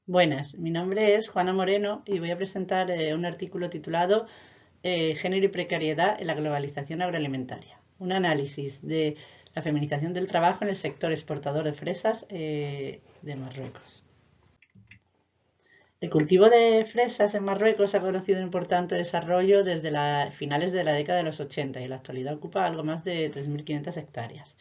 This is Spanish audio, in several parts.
Buenas, mi nombre es Juana Moreno y voy a presentar un artículo titulado Género y precariedad en la globalización agroalimentaria. Un análisis de la feminización del trabajo en el sector exportador de fresas de Marruecos. El cultivo de fresas en Marruecos ha conocido un importante desarrollo desde finales de la década de los 80 y en la actualidad ocupa algo más de 3.500 hectáreas.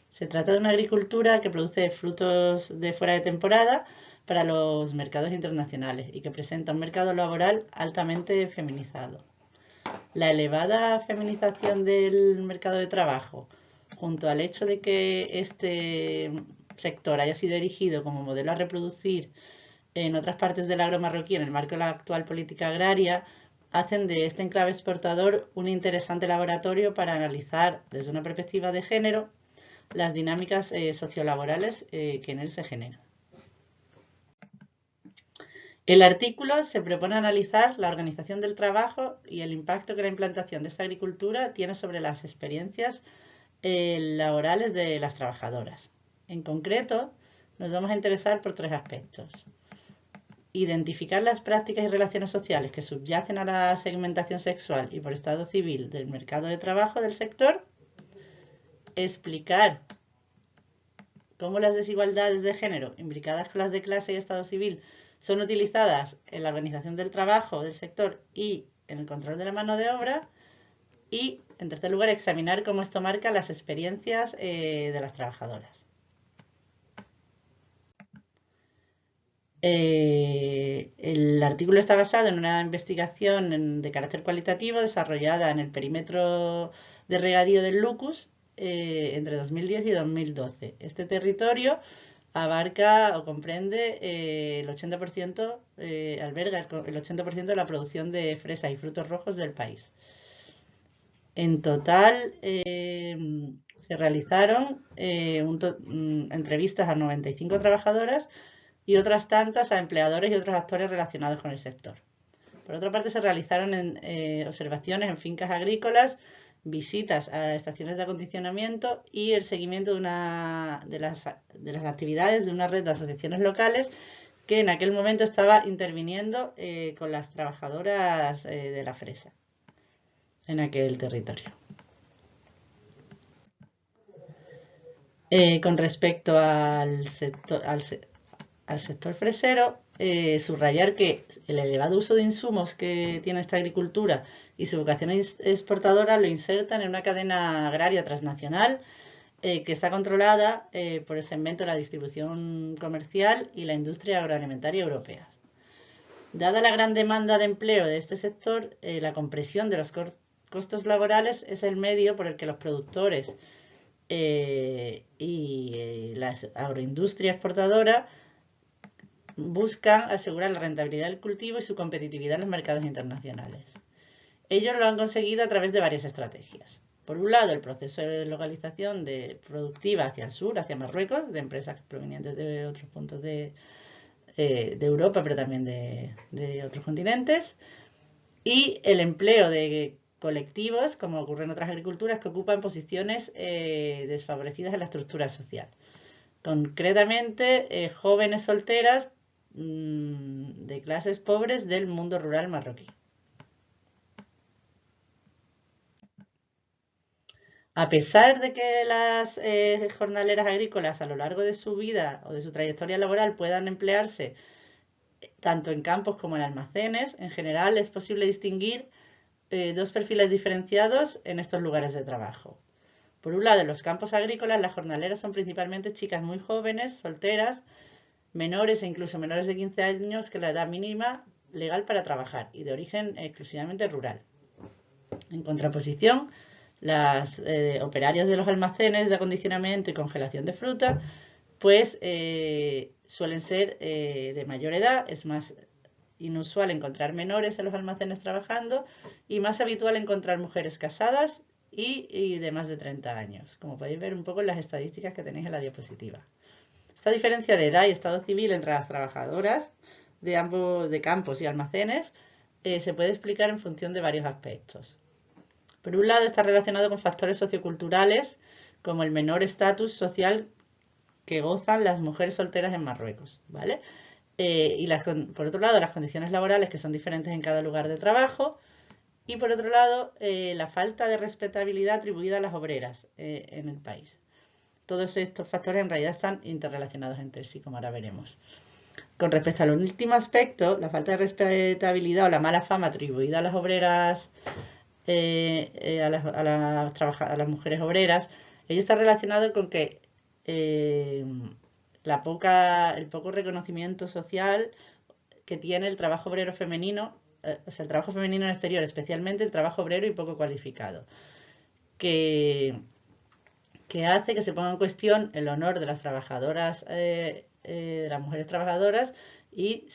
Se trata de una agricultura que produce frutos de fuera de temporada para los mercados internacionales y que presenta un mercado laboral altamente feminizado. La elevada feminización del mercado de trabajo, junto al hecho de que este sector haya sido erigido como modelo a reproducir en otras partes del agro marroquí en el marco de la actual política agraria, hacen de este enclave exportador un interesante laboratorio para analizar desde una perspectiva de género las dinámicas sociolaborales que en él se generan. El artículo se propone analizar la organización del trabajo y el impacto que la implantación de esta agricultura tiene sobre las experiencias laborales de las trabajadoras. En concreto, nos vamos a interesar por tres aspectos. Identificar las prácticas y relaciones sociales que subyacen a la segmentación sexual y por estado civil del mercado de trabajo del sector. Explicar cómo las desigualdades de género imbricadas con las de clase y estado civil son utilizadas en la organización del trabajo del sector y en el control de la mano de obra. Y, en tercer lugar, examinar cómo esto marca las experiencias de las trabajadoras. El artículo está basado en una investigación de carácter cualitativo desarrollada en el perímetro de regadío del Lucus entre 2010 y 2012. Este territorio abarca o comprende el 80%, alberga el 80% de la producción de fresas y frutos rojos del país. En total se realizaron entrevistas a 95 trabajadoras y otras tantas a empleadores y otros actores relacionados con el sector. Por otra parte, se realizaron observaciones en fincas agrícolas, visitas a estaciones de acondicionamiento y el seguimiento de las actividades de una red de asociaciones locales que en aquel momento estaba interviniendo con las trabajadoras de la fresa en aquel territorio. Con respecto al sector fresero, subrayar que el elevado uso de insumos que tiene esta agricultura y su vocación exportadora lo insertan en una cadena agraria transnacional que está controlada por el segmento de la distribución comercial y la industria agroalimentaria europea. Dada la gran demanda de empleo de este sector, la compresión de los costos laborales es el medio por el que los productores y la agroindustria exportadora buscan asegurar la rentabilidad del cultivo y su competitividad en los mercados internacionales. Ellos lo han conseguido a través de varias estrategias. Por un lado, el proceso de localización productiva hacia el sur, hacia Marruecos, de empresas provenientes de otros puntos de Europa, pero también de otros continentes, y el empleo de colectivos, como ocurre en otras agriculturas, que ocupan posiciones desfavorecidas en la estructura social. Concretamente, jóvenes solteras de clases pobres del mundo rural marroquí. A pesar de que las jornaleras agrícolas a lo largo de su vida o de su trayectoria laboral puedan emplearse tanto en campos como en almacenes, en general es posible distinguir dos perfiles diferenciados en estos lugares de trabajo. Por un lado, en los campos agrícolas, las jornaleras son principalmente chicas muy jóvenes, solteras, menores e incluso menores de 15 años que la edad mínima legal para trabajar y de origen exclusivamente rural. En contraposición, las operarias de los almacenes de acondicionamiento y congelación de fruta, pues suelen ser de mayor edad, es más inusual encontrar menores en los almacenes trabajando y más habitual encontrar mujeres casadas y de más de 30 años, como podéis ver un poco en las estadísticas que tenéis en la diapositiva. Esta diferencia de edad y estado civil entre las trabajadoras de ambos de campos y almacenes se puede explicar en función de varios aspectos. Por un lado, está relacionado con factores socioculturales como el menor estatus social que gozan las mujeres solteras en Marruecos, ¿vale? Por otro lado, las condiciones laborales que son diferentes en cada lugar de trabajo. Y por otro lado, la falta de respetabilidad atribuida a las obreras en el país. Todos estos factores en realidad están interrelacionados entre sí, como ahora veremos. Con respecto al último aspecto, la falta de respetabilidad o la mala fama atribuida a las obreras, a las mujeres obreras, ello está relacionado con que eh, el poco reconocimiento social que tiene el trabajo obrero femenino, o sea, el trabajo femenino en el exterior, especialmente el trabajo obrero y poco cualificado, que, que hace que se ponga en cuestión el honor de las trabajadoras, de las mujeres trabajadoras, y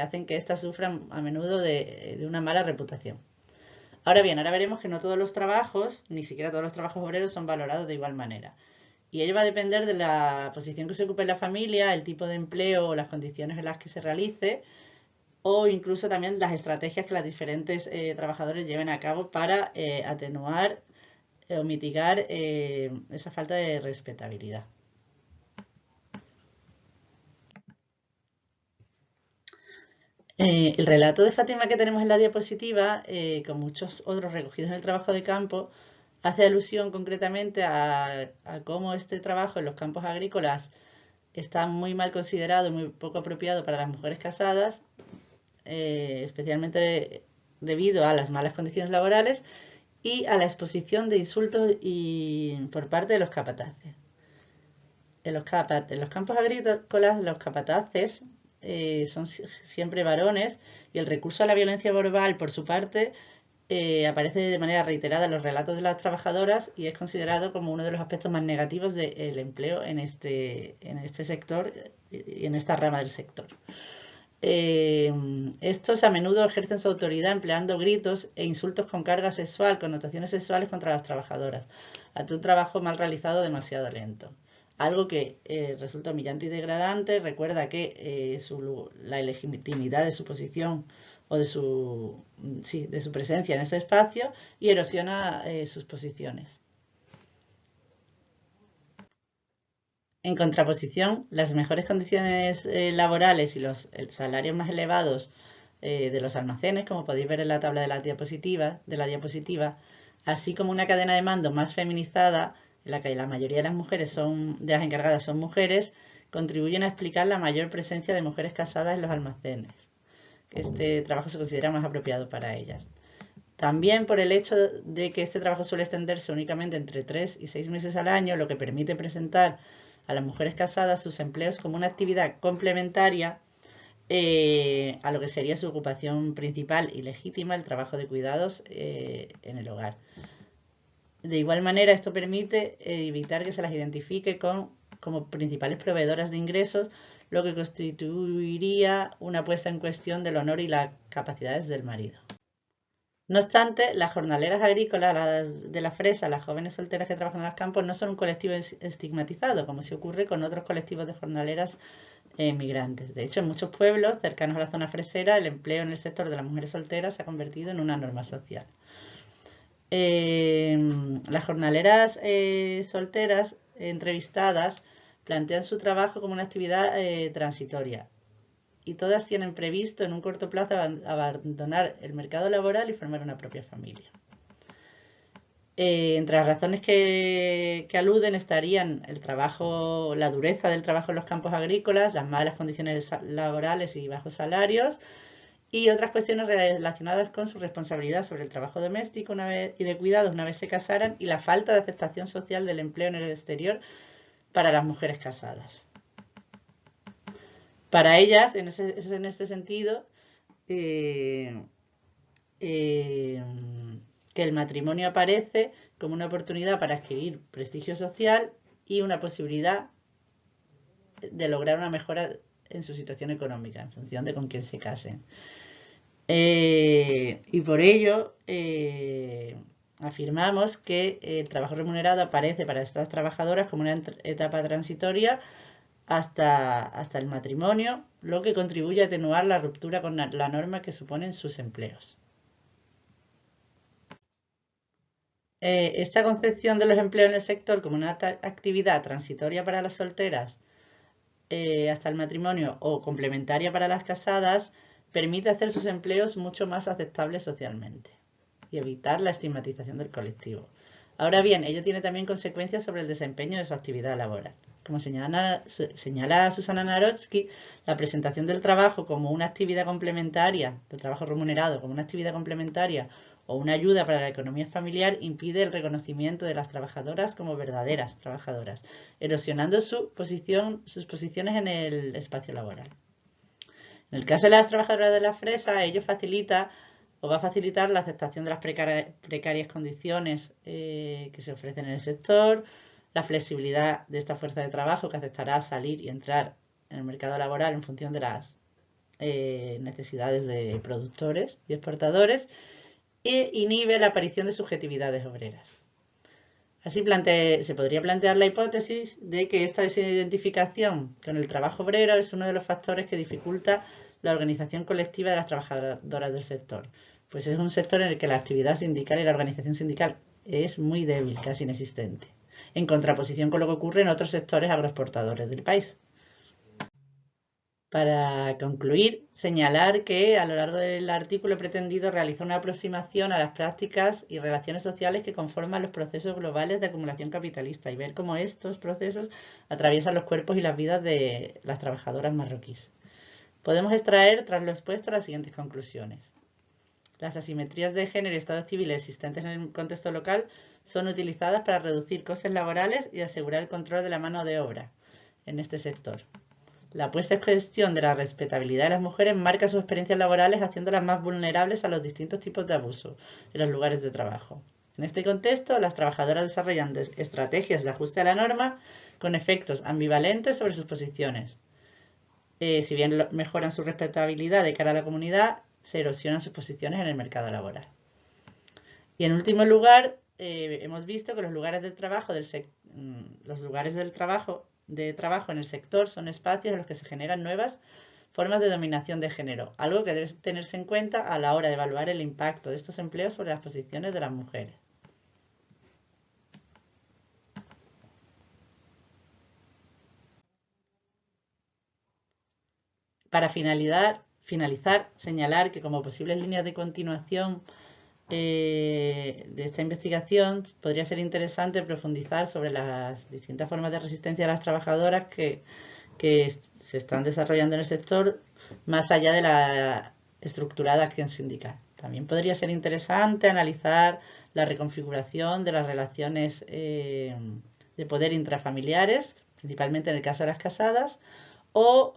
hacen que éstas sufran a menudo de una mala reputación. Ahora bien, ahora veremos que no todos los trabajos, ni siquiera todos los trabajos obreros, son valorados de igual manera. Y ello va a depender de la posición que se ocupe en la familia, el tipo de empleo o las condiciones en las que se realice, o incluso también las estrategias que los diferentes trabajadores lleven a cabo para atenuar o mitigar esa falta de respetabilidad. El relato de Fátima que tenemos en la diapositiva, con muchos otros recogidos en el trabajo de campo, hace alusión concretamente a cómo este trabajo en los campos agrícolas está muy mal considerado y muy poco apropiado para las mujeres casadas, especialmente debido a las malas condiciones laborales y a la exposición de insultos por parte de los capataces. En los campos agrícolas, los capataces son siempre varones y el recurso a la violencia verbal, por su parte, aparece de manera reiterada en los relatos de las trabajadoras y es considerado como uno de los aspectos más negativos del empleo en este sector y en esta rama del sector. Estos a menudo ejercen su autoridad empleando gritos e insultos con carga sexual, connotaciones sexuales contra las trabajadoras, ante un trabajo mal realizado demasiado lento. Algo que resulta humillante y degradante, recuerda que la legitimidad de su posición o de su presencia en ese espacio y erosiona sus posiciones. En contraposición, las mejores condiciones laborales y los salarios más elevados de los almacenes, como podéis ver en la tabla de la diapositiva, así como una cadena de mando más feminizada, en la que la mayoría de las de las encargadas son mujeres, contribuyen a explicar la mayor presencia de mujeres casadas en los almacenes. Este trabajo se considera más apropiado para ellas. También por el hecho de que este trabajo suele extenderse únicamente entre 3 y 6 meses al año, lo que permite presentar a las mujeres casadas sus empleos como una actividad complementaria a lo que sería su ocupación principal y legítima, el trabajo de cuidados en el hogar. De igual manera, esto permite evitar que se las identifique como principales proveedoras de ingresos, lo que constituiría una puesta en cuestión del honor y las capacidades del marido. No obstante, las jornaleras agrícolas de la fresa, las jóvenes solteras que trabajan en los campos, no son un colectivo estigmatizado, como se ocurre con otros colectivos de jornaleras migrantes. De hecho, en muchos pueblos cercanos a la zona fresera, el empleo en el sector de las mujeres solteras se ha convertido en una norma social. Las jornaleras solteras entrevistadas plantean su trabajo como una actividad transitoria y todas tienen previsto en un corto plazo abandonar el mercado laboral y formar una propia familia. Entre las razones que aluden estarían la dureza del trabajo en los campos agrícolas, las malas condiciones laborales y bajos salarios, y otras cuestiones relacionadas con su responsabilidad sobre el trabajo doméstico y de cuidados una vez se casaran, y la falta de aceptación social del empleo en el exterior para las mujeres casadas. Para ellas, en este sentido, que el matrimonio aparece como una oportunidad para adquirir prestigio social y una posibilidad de lograr una mejora en su situación económica en función de con quién se casen. Y por ello afirmamos que el trabajo remunerado aparece para estas trabajadoras como una etapa transitoria hasta el matrimonio, lo que contribuye a atenuar la ruptura con la norma que suponen sus empleos. Esta concepción de los empleos en el sector como una actividad transitoria para las solteras hasta el matrimonio o complementaria para las casadas, permite hacer sus empleos mucho más aceptables socialmente y evitar la estigmatización del colectivo. Ahora bien, ello tiene también consecuencias sobre el desempeño de su actividad laboral. Como señala Susana Narotsky, la presentación del trabajo como una actividad complementaria, del trabajo remunerado como una actividad complementaria o una ayuda para la economía familiar impide el reconocimiento de las trabajadoras como verdaderas trabajadoras, erosionando sus posiciones en el espacio laboral. En el caso de las trabajadoras de la fresa, ello facilita o va a facilitar la aceptación de las precarias condiciones que se ofrecen en el sector, la flexibilidad de esta fuerza de trabajo que aceptará salir y entrar en el mercado laboral en función de las necesidades de productores y exportadores, e inhibe la aparición de subjetividades obreras. Así se podría plantear la hipótesis de que esta desidentificación con el trabajo obrero es uno de los factores que dificulta la organización colectiva de las trabajadoras del sector, pues es un sector en el que la actividad sindical y la organización sindical es muy débil, casi inexistente, en contraposición con lo que ocurre en otros sectores agroexportadores del país. Para concluir, señalar que a lo largo del artículo he pretendido realizar una aproximación a las prácticas y relaciones sociales que conforman los procesos globales de acumulación capitalista y ver cómo estos procesos atraviesan los cuerpos y las vidas de las trabajadoras marroquíes. Podemos extraer, tras lo expuesto, las siguientes conclusiones. Las asimetrías de género y estado civil existentes en el contexto local son utilizadas para reducir costes laborales y asegurar el control de la mano de obra en este sector. La puesta en cuestión de la respetabilidad de las mujeres marca sus experiencias laborales, haciéndolas más vulnerables a los distintos tipos de abuso en los lugares de trabajo. En este contexto, las trabajadoras desarrollan estrategias de ajuste a la norma con efectos ambivalentes sobre sus posiciones. Si bien mejoran su respetabilidad de cara a la comunidad, se erosionan sus posiciones en el mercado laboral. Y en último lugar, hemos visto que los lugares de trabajo en el sector son espacios en los que se generan nuevas formas de dominación de género, algo que debe tenerse en cuenta a la hora de evaluar el impacto de estos empleos sobre las posiciones de las mujeres. Para finalizar, señalar que como posibles líneas de continuación de esta investigación podría ser interesante profundizar sobre las distintas formas de resistencia de las trabajadoras que se están desarrollando en el sector más allá de la estructurada acción sindical. También podría ser interesante analizar la reconfiguración de las relaciones de poder intrafamiliares, principalmente en el caso de las casadas, o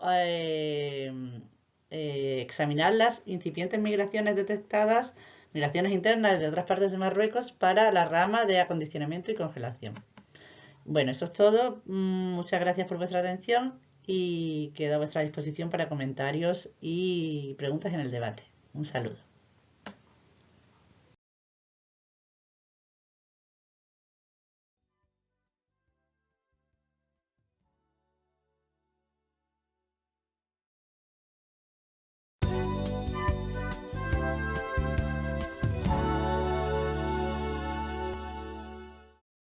examinar las incipientes migraciones detectadas, migraciones internas de otras partes de Marruecos para la rama de acondicionamiento y congelación. Bueno, eso es todo. Muchas gracias por vuestra atención y quedo a vuestra disposición para comentarios y preguntas en el debate. Un saludo.